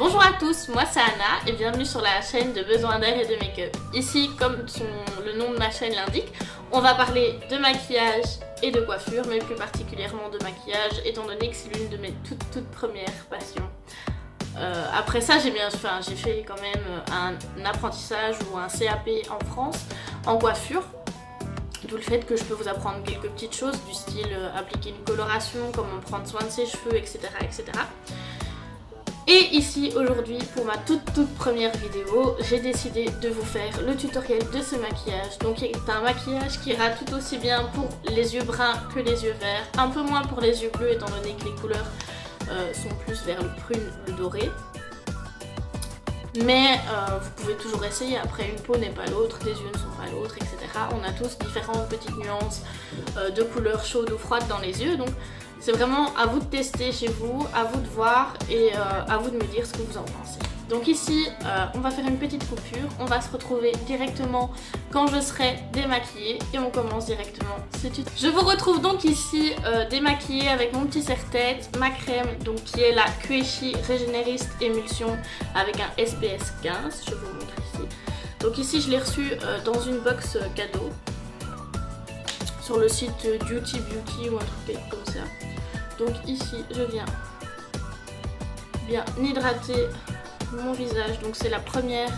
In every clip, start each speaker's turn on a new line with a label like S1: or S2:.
S1: Bonjour à tous, moi c'est Anna et bienvenue sur la chaîne de Besoin d'air et de make-up. Ici, comme le nom de ma chaîne l'indique, on va parler de maquillage et de coiffure, mais plus particulièrement de maquillage, étant donné que c'est l'une de mes toutes premières passions. Après ça, j'ai fait quand même un apprentissage ou un CAP en France en coiffure. D'où le fait que je peux vous apprendre quelques petites choses du style appliquer une coloration, comment prendre soin de ses cheveux, etc. etc. Et ici aujourd'hui pour ma toute première vidéo, j'ai décidé de vous faire le tutoriel de ce maquillage. Donc c'est un maquillage qui ira tout aussi bien pour les yeux bruns que les yeux verts, un peu moins pour les yeux bleus étant donné que les couleurs sont plus vers le prune, le doré. Mais vous pouvez toujours essayer, après une peau n'est pas l'autre, des yeux ne sont pas l'autre, etc. On a tous différentes petites nuances de couleurs chaudes ou froides dans les yeux, donc c'est vraiment à vous de tester chez vous, à vous de voir et à vous de me dire ce que vous en pensez. Donc ici, on va faire une petite coupure, on va se retrouver directement quand je serai démaquillée et on commence directement ce tuto. Je vous retrouve donc ici démaquillée avec mon petit serre-tête, ma crème donc qui est la Quechy Regenerist Emulsion avec un SPF 15, je vous montre ici. Donc ici je l'ai reçue dans une box cadeau sur le site Duty Beauty ou un truc comme ça. Donc ici je viens bien hydrater mon visage, donc c'est la première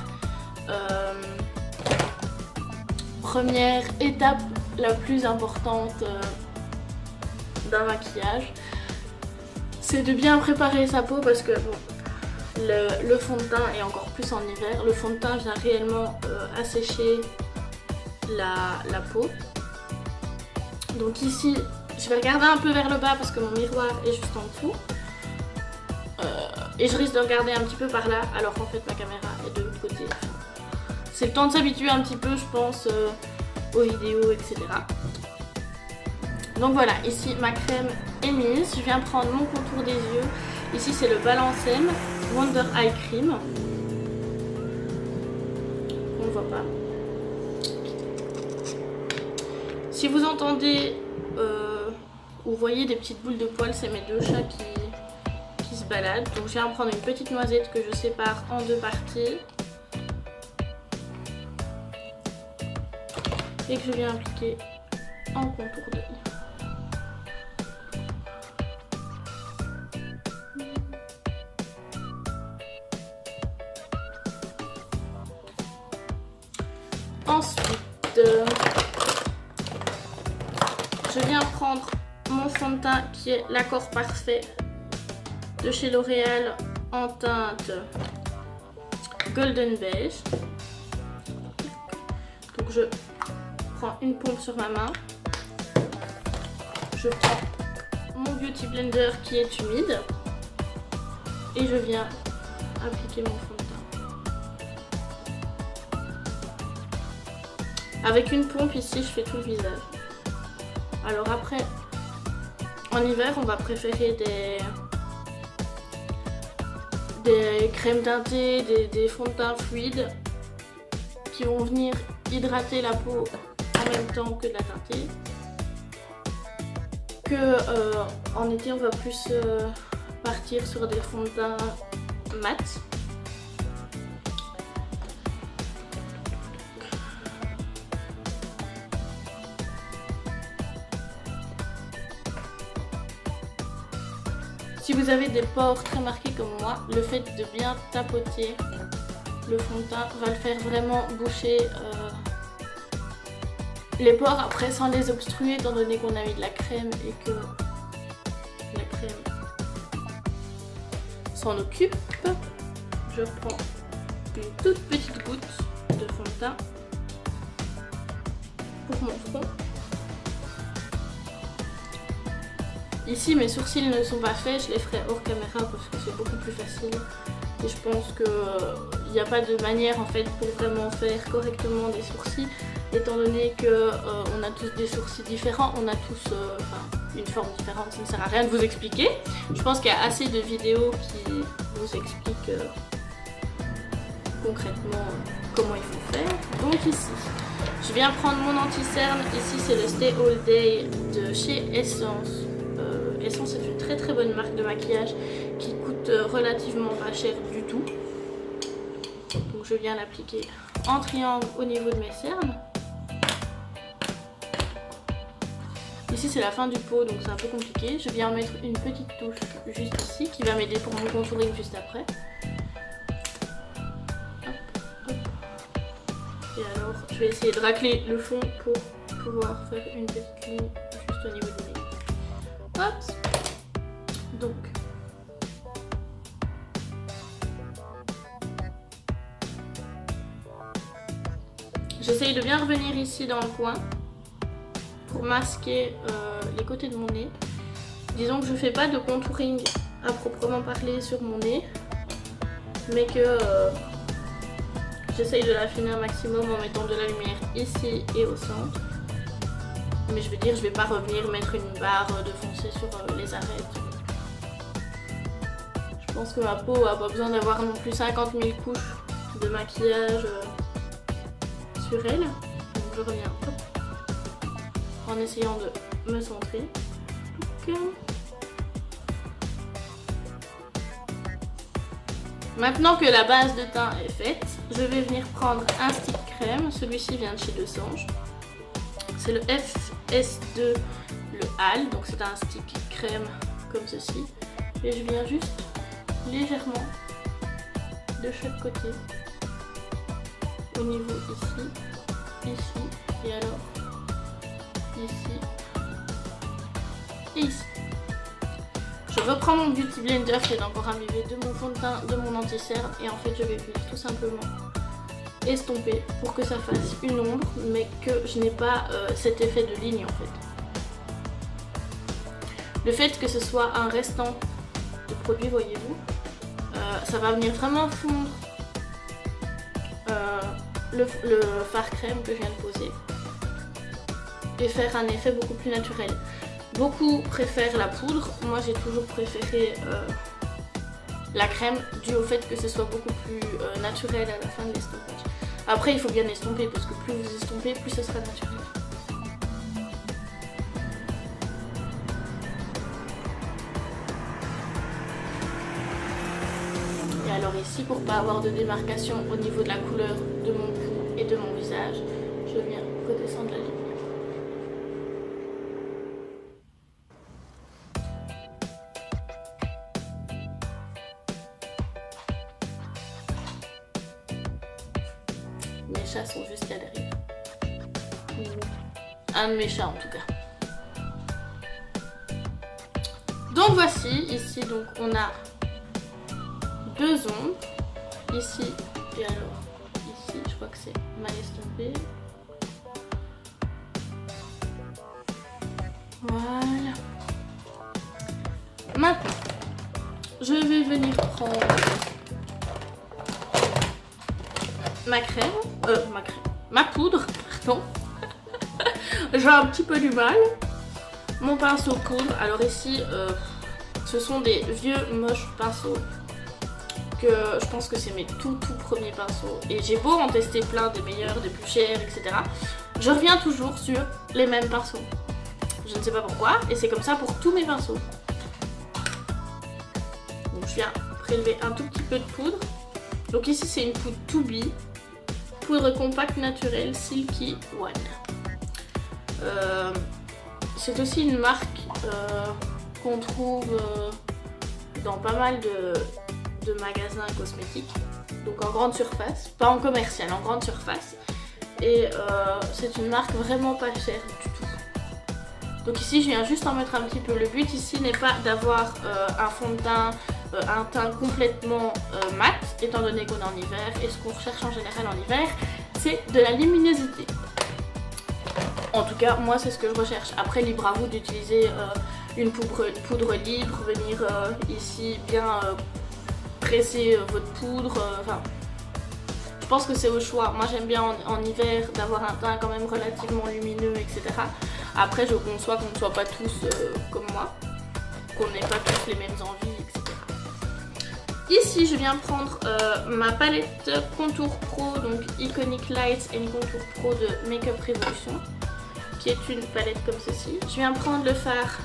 S1: étape la plus importante d'un maquillage, c'est de bien préparer sa peau parce que bon, le fond de teint et encore plus en hiver, le fond de teint vient réellement assécher la peau. Donc ici je vais regarder un peu vers le bas parce que mon miroir est juste en dessous. Et je risque de regarder un petit peu par là alors qu'en fait ma caméra est de l'autre côté. C'est le temps de s'habituer un petit peu je pense aux vidéos, etc. Donc voilà, ici ma crème est mise. Je viens prendre mon contour des yeux. Ici c'est le Balancem Wonder Eye Cream. On ne voit pas. Si vous entendez ou voyez des petites boules de poils, c'est mes deux chats qui se baladent. Donc je viens prendre une petite noisette que je sépare en deux parties et que je viens appliquer en contour d'œil. Ensuite, je viens prendre mon fond de teint qui est l'accord parfait de chez L'Oréal en teinte Golden Beige. Donc je prends une pompe sur ma main. Je prends mon Beauty Blender qui est humide et je viens appliquer mon fond de teint. Avec une pompe ici, je fais tout le visage. Alors après, en hiver, on va préférer des crèmes teintées, des fonds de teint fluides qui vont venir hydrater la peau en même temps que de la teinter. En été, on va plus partir sur des fonds de teint mat. Si vous avez des pores très marqués comme moi, le fait de bien tapoter le fond de teint va le faire vraiment boucher les pores après sans les obstruer étant donné qu'on a mis de la crème et que la crème s'en occupe. Je prends une toute petite goutte de fond de teint pour mon front. Ici mes sourcils ne sont pas faits, je les ferai hors caméra parce que c'est beaucoup plus facile. Et je pense qu'il n'y a pas de manière en fait pour vraiment faire correctement des sourcils. Étant donné qu'on a tous des sourcils différents, on a tous une forme différente, ça ne sert à rien de vous expliquer. Je pense qu'il y a assez de vidéos qui vous expliquent concrètement comment il faut faire. Donc ici, je viens prendre mon anti-cerne. Ici c'est le Stay All Day de chez Essence. Essence est une très bonne marque de maquillage qui coûte relativement pas cher du tout. tout. Donc je viens l'appliquer en triangle au niveau de mes cernes. Ici c'est la fin du pot donc c'est un peu compliqué. Je viens mettre une petite touche juste ici qui va m'aider pour mon contouring juste après. Hop, hop. Et alors je vais essayer de racler le fond pour pouvoir faire une petite ligne juste au niveau du nez. Hop. Donc j'essaye de bien revenir ici dans le coin pour masquer les côtés de mon nez. Disons que je fais pas de contouring à proprement parler sur mon nez, mais que j'essaye de l'affiner un maximum en mettant de la lumière ici et au centre. Mais je veux dire, je vais pas revenir mettre une barre de foncé sur les arêtes. Je pense que ma peau a pas besoin d'avoir non plus 50 000 couches de maquillage sur elle. Donc je reviens hop, en essayant de me centrer. Donc, maintenant que la base de teint est faite, je vais venir prendre un stick crème. Celui-ci vient de chez Desange. C'est le FS2, le HAL. Donc c'est un stick crème comme ceci. Et je viens juste légèrement de chaque côté. Au niveau ici, et alors ici et ici. Je reprends mon Beauty Blender qui est encore imbibé de mon fond de teint, de mon anti-cerne et en fait je vais venir tout simplement estomper pour que ça fasse une ombre mais que je n'ai pas cet effet de ligne en fait. Le fait que ce soit un restant de produit, voyez-vous, ça va venir vraiment fondre le fard crème que je viens de poser et faire un effet beaucoup plus naturel. Beaucoup préfèrent la poudre, moi j'ai toujours préféré la crème dû au fait que ce soit beaucoup plus naturel à la fin de l'estompage. Après il faut bien estomper parce que plus vous estompez plus ce sera naturel. Et alors ici, pour pas avoir de démarcation au niveau de la couleur de mon cou et de mon visage, je viens redescendre la ligne. Mes chats sont juste là derrière. Un de mes chats en tout cas. Donc voici, ici donc on a deux ombres, ici et alors ici, je crois que c'est mal estompé. Voilà. Maintenant, je vais venir prendre ma poudre, pardon. J'ai un petit peu du mal. Mon pinceau poudre, alors ici, ce sont des vieux moches pinceaux. Que je pense que c'est mes tout premiers pinceaux et j'ai beau en tester plein, des meilleurs, des plus chers, etc. Je reviens toujours sur les mêmes pinceaux. Je ne sais pas pourquoi et c'est comme ça pour tous mes pinceaux. Donc je viens prélever un tout petit peu de poudre. Donc ici c'est une poudre To Be, poudre compacte naturelle Silky One. C'est aussi une marque qu'on trouve dans pas mal de magasins cosmétiques, donc en grande surface, pas en commercial, en grande surface, et c'est une marque vraiment pas chère du tout. Donc ici je viens juste en mettre un petit peu. Le but ici n'est pas d'avoir un fond de teint, un teint complètement mat, étant donné qu'on est en hiver, et ce qu'on recherche en général en hiver, c'est de la luminosité. En tout cas moi c'est ce que je recherche. Après libre à vous d'utiliser une poudre libre, venir ici bien presser votre poudre, enfin je pense que c'est au choix. Moi j'aime bien en hiver d'avoir un teint quand même relativement lumineux, etc. Après je conçois qu'on ne soit pas tous comme moi, qu'on n'ait pas tous les mêmes envies, etc. Ici je viens prendre ma palette Contour Pro, donc Iconic Lights and Contour Pro de Makeup Revolution, qui est une palette comme ceci. Je viens prendre le fard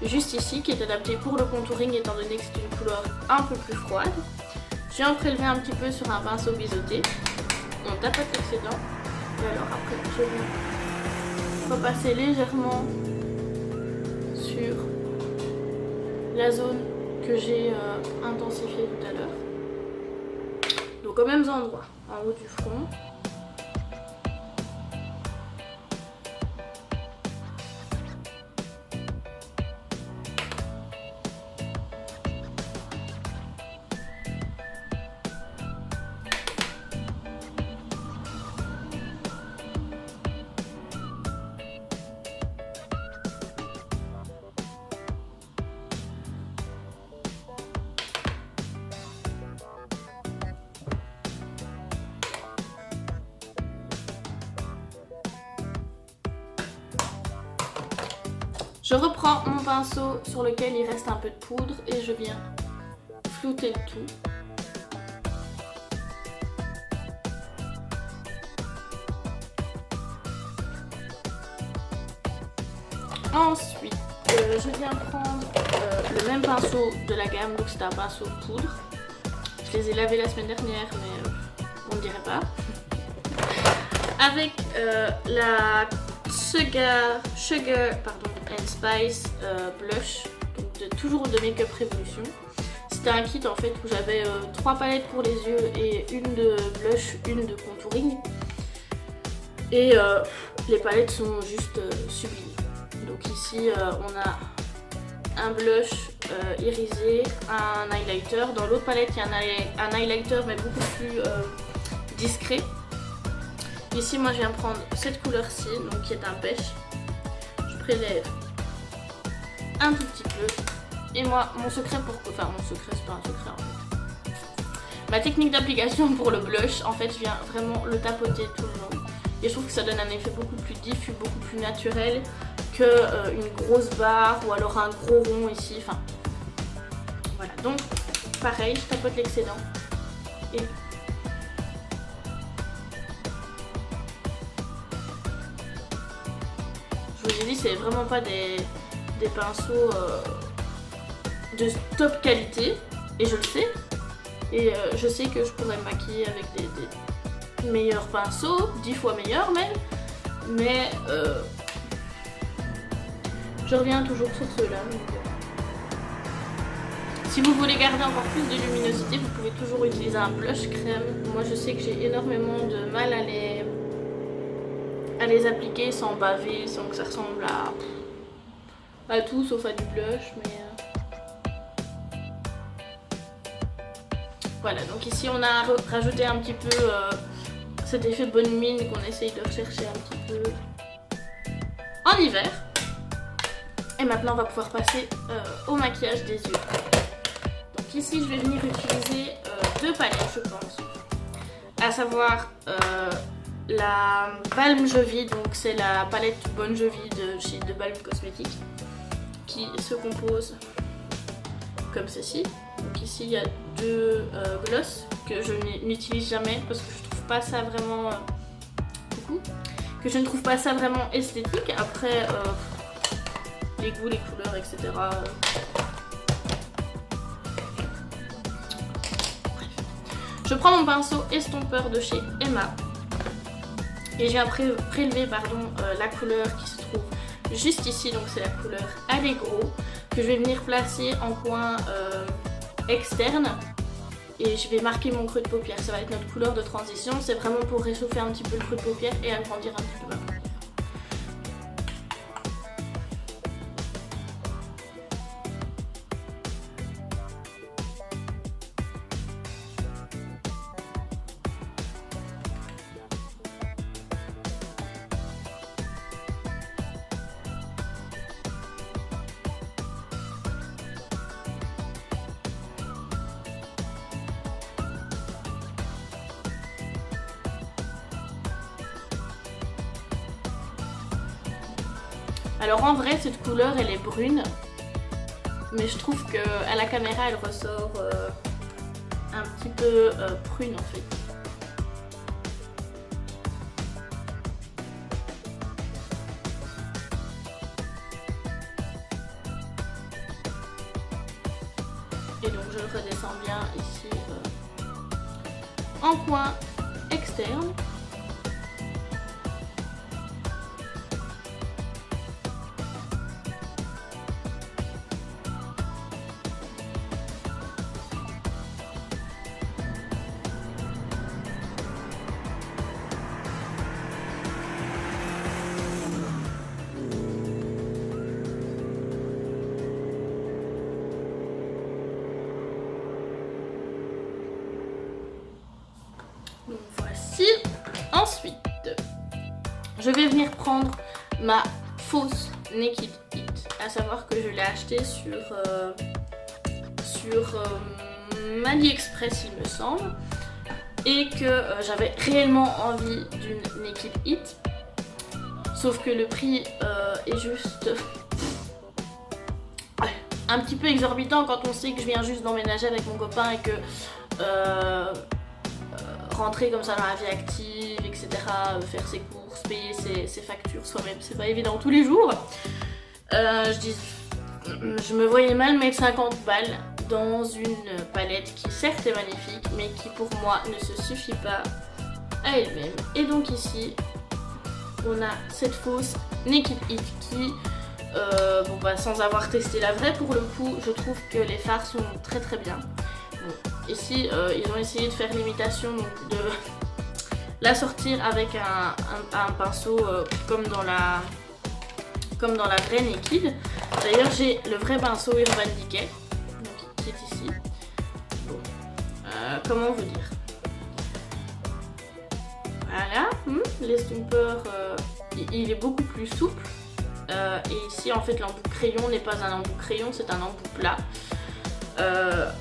S1: juste ici qui est adapté pour le contouring étant donné que c'est une couleur un peu plus froide. viens prélever un petit peu sur un pinceau biseauté. On tapote l'excédent. Et alors après, je viens repasser légèrement sur la zone que j'ai intensifiée tout à l'heure. Donc aux mêmes endroits, en haut du front. Je reprends mon pinceau sur lequel il reste un peu de poudre et je viens flouter le tout. Ensuite, je viens prendre le même pinceau de la gamme, donc c'est un pinceau de poudre. Je les ai lavés la semaine dernière, mais on ne dirait pas. Avec la Sugar and Spice blush, donc toujours de Make Up Revolution. C'était un kit en fait où j'avais 3 palettes pour les yeux et une de blush, une de contouring. Et les palettes sont juste sublimes. Donc ici on a un blush irisé, un highlighter. Dans l'autre palette il y a un highlighter mais beaucoup plus discret. Ici moi je viens prendre cette couleur-ci, donc qui est un pêche. Je prélève un tout petit peu. Et moi, mon secret pour... Enfin, mon secret, c'est pas un secret en fait. Ma technique d'application pour le blush, en fait, je viens vraiment le tapoter tout le long. Et je trouve que ça donne un effet beaucoup plus diffus, beaucoup plus naturel que une grosse barre ou alors un gros rond ici. Enfin, voilà. Donc, pareil, je tapote l'excédent. Et... je vous ai dit, c'est vraiment pas des pinceaux de top qualité, et je le sais. Et je sais que je pourrais me maquiller avec des meilleurs pinceaux, 10 fois meilleurs même. Mais je reviens toujours sur ceux-là. Si vous voulez garder encore plus de luminosité, vous pouvez toujours utiliser un blush crème. Moi je sais que j'ai énormément de mal à les appliquer sans baver, sans que ça ressemble à tout sauf à du blush, mais voilà. Donc ici on a rajouté un petit peu cet effet bonne mine qu'on essaye de rechercher un petit peu en hiver. Et maintenant on va pouvoir passer au maquillage des yeux. Donc ici je vais venir utiliser 2 palettes je pense, à savoir la Balm Jovi, donc c'est la palette Bon Jovi de chez The Balm Cosmetics, qui se compose comme ceci. Donc ici il y a 2 glosses que je n'utilise jamais parce que je trouve pas ça vraiment que je ne trouve pas ça vraiment esthétique. Après les goûts, les couleurs, etc. Je prends mon pinceau estompeur de chez Emma et je viens prélever la couleur qui se trouve juste ici, donc c'est la couleur Allegro, que je vais venir placer en coin externe, et je vais marquer mon creux de paupière. Ça va être notre couleur de transition, c'est vraiment pour réchauffer un petit peu le creux de paupière et agrandir un petit peu ma paupière. Alors en vrai cette couleur elle est brune, mais je trouve qu'à la caméra elle ressort un petit peu prune en fait. Et donc je le redescends bien ici en coin externe. Donc voici. Ensuite, je vais venir prendre ma fausse Naked It, à savoir que je l'ai achetée sur AliExpress il me semble, et que j'avais réellement envie d'une Naked It, sauf que le prix est juste un petit peu exorbitant quand on sait que je viens juste d'emménager avec mon copain et que rentrer comme ça dans la vie active, etc., faire ses courses, payer ses factures soi-même, c'est pas évident tous les jours. Je me voyais mal mettre 50 balles dans une palette qui certes est magnifique, mais qui pour moi ne se suffit pas à elle-même. Et donc ici, on a cette fausse Naked It qui, bon bah sans avoir testé la vraie, pour le coup, je trouve que les fards sont très très bien. Bon, ici, ils ont essayé de faire l'imitation, donc de la sortir avec un pinceau comme dans la vraie Naked. D'ailleurs, j'ai le vrai pinceau Urban Decay, donc, qui est ici. Bon, comment vous dire? Voilà, l'estompeur, il est beaucoup plus souple. Et ici, en fait, l'embout crayon n'est pas un embout crayon, c'est un embout plat.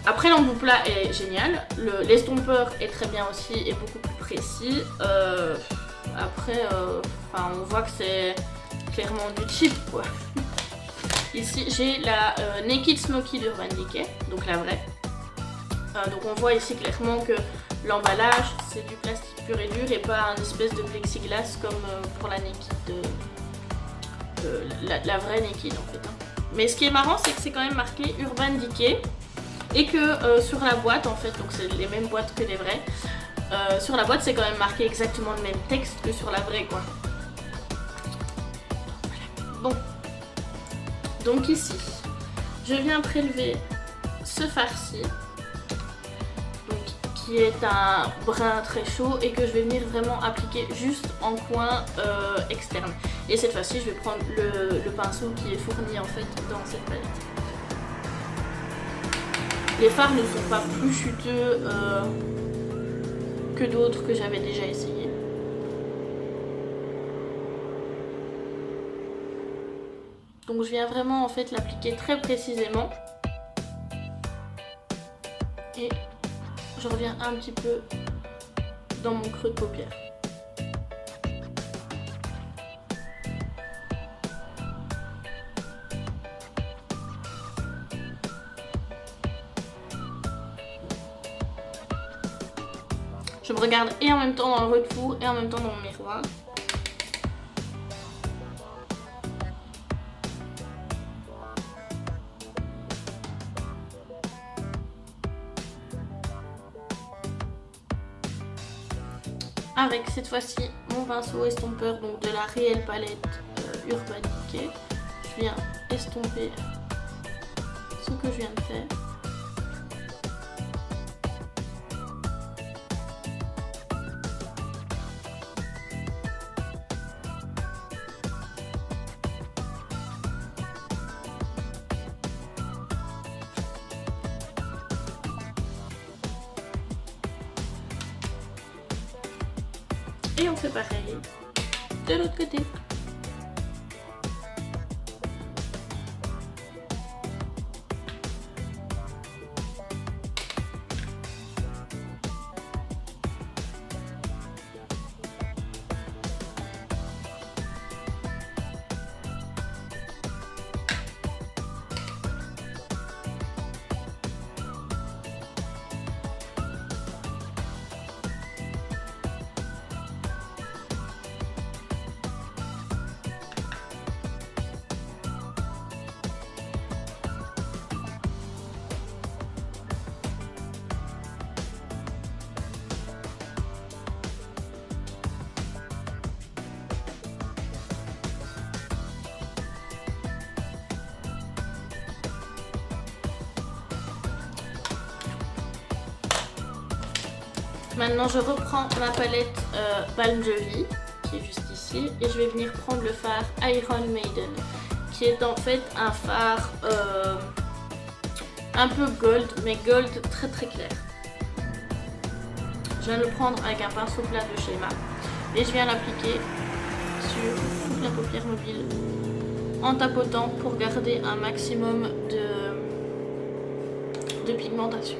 S1: Après, l'embout plat est génial. L'estompeur est très bien aussi et beaucoup plus précis. Après, on voit que c'est clairement du cheap, quoi. Ici, j'ai la Naked Smoky d'Urban Decay, donc la vraie. Donc on voit ici clairement que l'emballage, c'est du plastique pur et dur et pas un espèce de plexiglas comme pour la Naked, la vraie Naked en fait. Mais ce qui est marrant, c'est que c'est quand même marqué Urban Decay et que sur la boîte, en fait, donc c'est les mêmes boîtes que les vraies, sur la boîte c'est quand même marqué exactement le même texte que sur la vraie, quoi. Bon, donc ici, je viens prélever ce farci, qui est un brun très chaud et que je vais venir vraiment appliquer juste en coin externe. Et cette fois-ci, je vais prendre le pinceau qui est fourni en fait dans cette palette. Les fards ne sont pas plus juteux que d'autres que j'avais déjà essayé. Donc je viens vraiment en fait l'appliquer très précisément. Et je reviens un petit peu dans mon creux de paupière. Je me regarde et en même temps dans le retour et en même temps dans mon miroir. Avec cette fois-ci mon pinceau estompeur, donc de la réelle palette Urban Decay, je viens estomper ce que je viens de faire. Et on fait pareil de l'autre côté. Maintenant je reprends ma palette Balm Jovi qui est juste ici et je vais venir prendre le fard Iron Maiden qui est en fait un fard un peu gold mais gold très très clair. Je viens de le prendre avec un pinceau plat de chez MAC et je viens l'appliquer sur toute la paupière mobile en tapotant pour garder un maximum de pigmentation.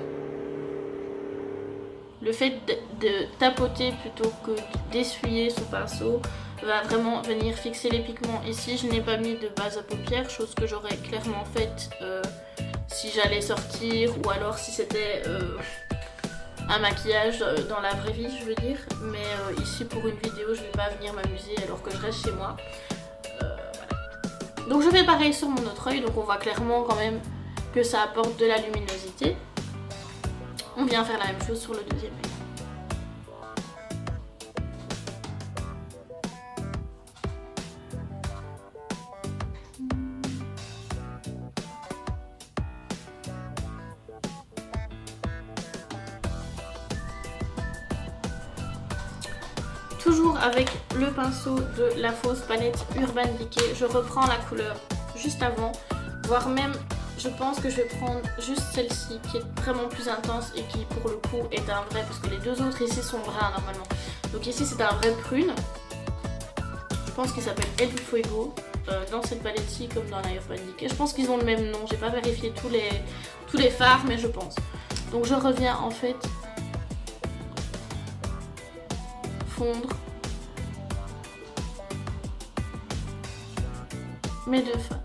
S1: Le fait de tapoter plutôt que d'essuyer sous pinceau va vraiment venir fixer les pigments. Ici je n'ai pas mis de base à paupières, chose que j'aurais clairement faite si j'allais sortir ou alors si c'était un maquillage dans la vraie vie je veux dire. Mais ici pour une vidéo je ne vais pas venir m'amuser alors que je reste chez moi. Donc je fais pareil sur mon autre œil, donc on voit clairement quand même que ça apporte de la luminosité. On vient faire la même chose sur le deuxième œil. Toujours avec le pinceau de la fausse palette Urban Decay, je reprends la couleur juste avant, voire même je pense que je vais prendre juste celle-ci qui est vraiment plus intense et qui pour le coup est un vrai, parce que les deux autres ici sont bruns normalement. Donc ici c'est un vrai prune, je pense qu'il s'appelle El Fuego dans cette palette-ci comme dans la Urban Decay. Je pense qu'ils ont le même nom, j'ai pas vérifié tous les fards mais je pense. Donc je reviens en fait fondre mes deux fards.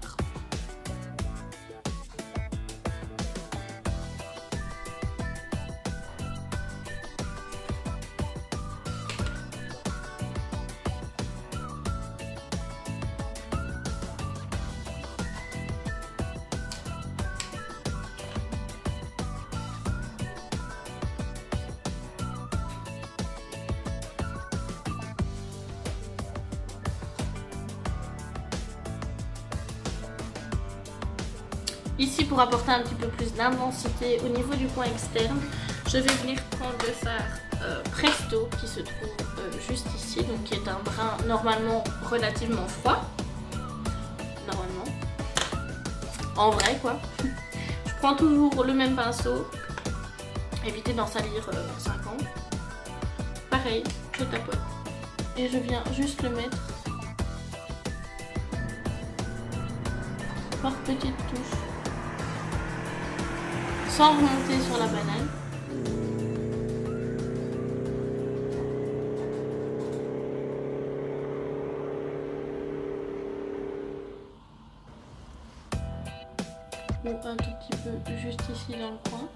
S1: Ici, pour apporter un petit peu plus d'intensité au niveau du coin externe, je vais venir prendre le fard Presto qui se trouve juste ici, donc qui est un brun normalement relativement froid. Normalement. En vrai quoi. Je prends toujours le même pinceau. Évitez d'en salir 50. Pareil, je tapote. Et je viens juste le mettre par petites touches. Sans remonter sur la banane. Ou un tout petit peu juste ici dans le coin.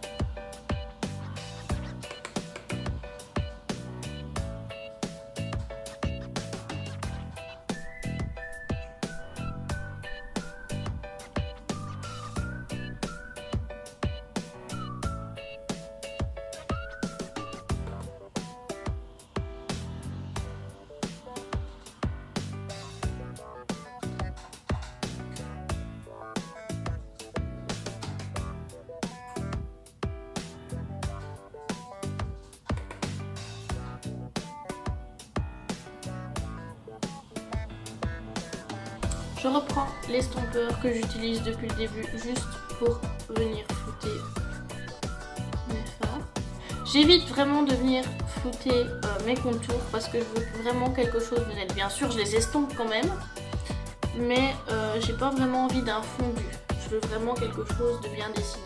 S1: Je reprends l'estompeur que j'utilise depuis le début juste pour venir flouter mes fards. J'évite vraiment de venir flouter mes contours parce que je veux vraiment quelque chose de net. Bien sûr je les estompe quand même, mais j'ai pas vraiment envie d'un fondu. Je veux vraiment quelque chose de bien dessiné.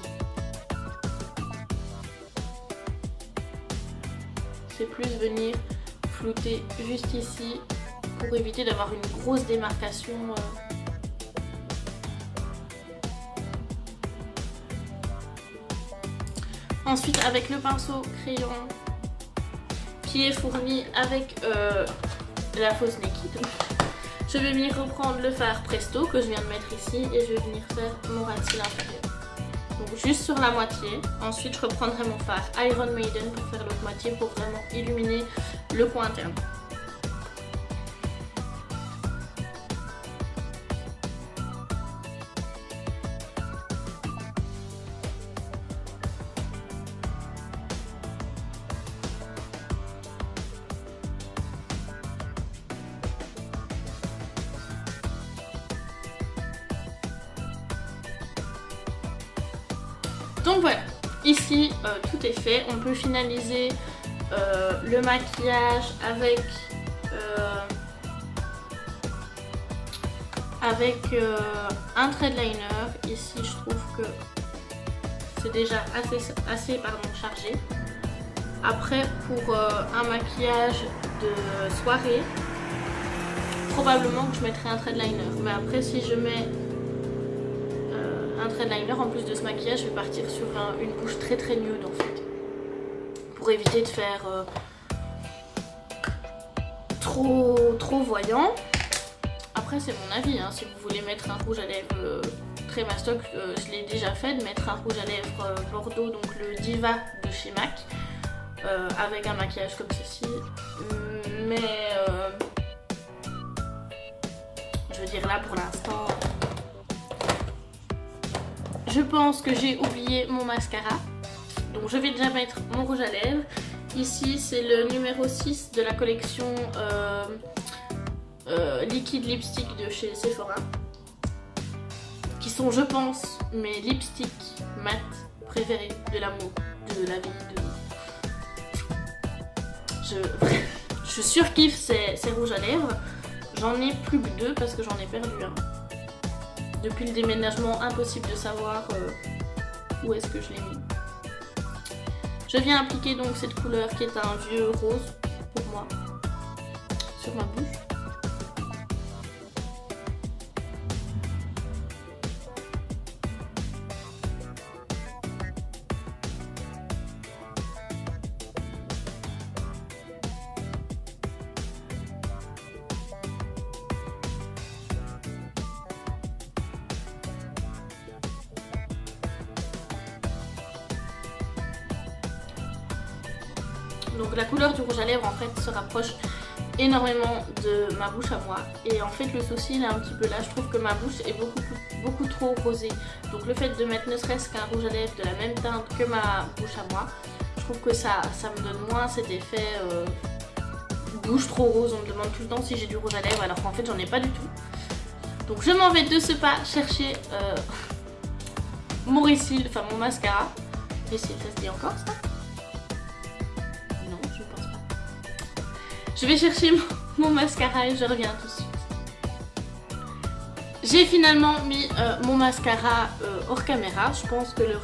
S1: C'est plus venir flouter juste ici pour éviter d'avoir une grosse démarcation. Ensuite avec le pinceau crayon qui est fourni avec la fausse Naked, je vais venir reprendre le fard Presto que je viens de mettre ici et je vais venir faire mon ras de cils inférieur. Donc juste sur la moitié. Ensuite je reprendrai mon fard Iron Maiden pour faire l'autre moitié pour vraiment illuminer le coin interne. Donc voilà, ici tout est fait. On peut finaliser le maquillage avec un thread liner. Ici je trouve que c'est déjà assez chargé. Après pour un maquillage de soirée, probablement que je mettrai un thread liner. Mais après si je mets un thread liner en plus de ce maquillage, je vais partir sur une bouche très nude en fait. Pour éviter de faire trop voyant. Après c'est mon avis, hein. Si vous voulez mettre un rouge à lèvres très mastoc, je l'ai déjà fait, de mettre un rouge à lèvres bordeaux, donc le Diva de chez MAC, avec un maquillage comme ceci. Mais je veux dire là pour l'instant, je pense que j'ai oublié mon mascara. Donc je vais déjà mettre mon rouge à lèvres. Ici c'est le numéro 6 de la collection liquide lipstick de chez Sephora, qui sont, je pense, mes lipsticks mat préférés de l'amour, de la vie. Je surkiffe ces rouges à lèvres. J'en ai plus que 2 parce que j'en ai perdu un. Depuis le déménagement, impossible de savoir où est-ce que je l'ai mis. Je viens appliquer donc cette couleur qui est un vieux rose pour moi sur ma bouche. Donc la couleur du rouge à lèvres en fait se rapproche énormément de ma bouche à moi, et en fait le souci il est un petit peu là. Je trouve que ma bouche est beaucoup trop rosée, donc le fait de mettre ne serait-ce qu'un rouge à lèvres de la même teinte que ma bouche à moi, je trouve que ça me donne moins cet effet bouche trop rose. On me demande tout le temps si j'ai du rouge à lèvres alors qu'en fait j'en ai pas du tout. Donc je m'en vais de ce pas chercher mon Resil, enfin mon mascara. Resil, ça se dit encore ça? Je vais chercher mon mascara et je reviens tout de suite. J'ai finalement mis mon mascara hors caméra. Je pense que le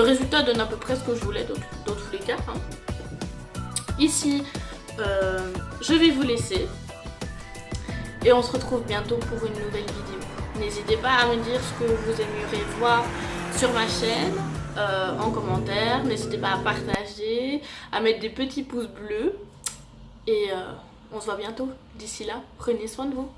S1: résultat donne à peu près ce que je voulais dans tous les cas. Hein. Ici, je vais vous laisser. Et on se retrouve bientôt pour une nouvelle vidéo. N'hésitez pas à me dire ce que vous aimeriez voir sur ma chaîne. En commentaire, n'hésitez pas à partager, à mettre des petits pouces bleus et on se voit bientôt. D'ici là, prenez soin de vous.